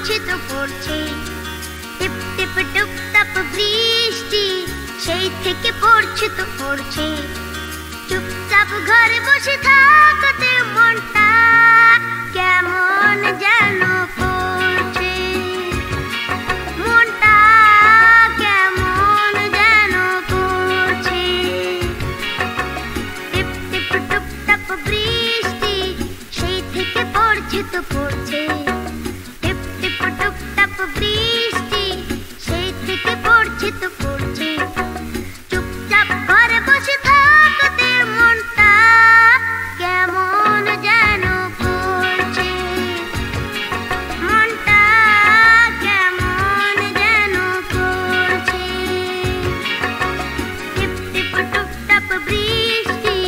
পড়ছে তো পড়ছে, টিপ টিপ টুপ টাপ বৃষ্টি সেই থেকে পড়ছে তো পড়ছে। চুপচাপ ঘরে বসে থাকতে মনটা কেমন যেন করছে, মনটা কেমন যেন করছে। টিপ টিপ টুপ টাপ বৃষ্টি সেই থেকে পড়ছে তো পড়ছে, টিপ টিপ টুপ টাপ বৃষ্টি সেই থেকে পড়ছে তো পড়ছে। চুপচাপ ঘরে বসে থাকতে মনটা কেমন যেন করছে, মনটা কেমন যেন করছে। টিপ টিপ টুপ টাপ বৃষ্টি।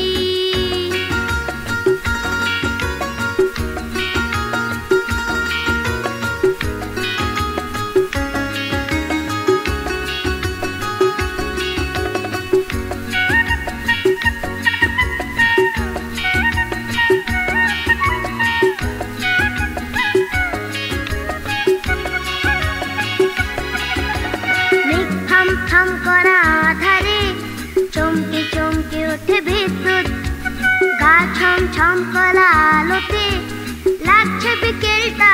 মেঘ থাম থাম করা আধারে চমকে চমকে ওঠে বিদ্যুৎ, গা ছম ছম করা আলোতে লাগছে বিকেলটা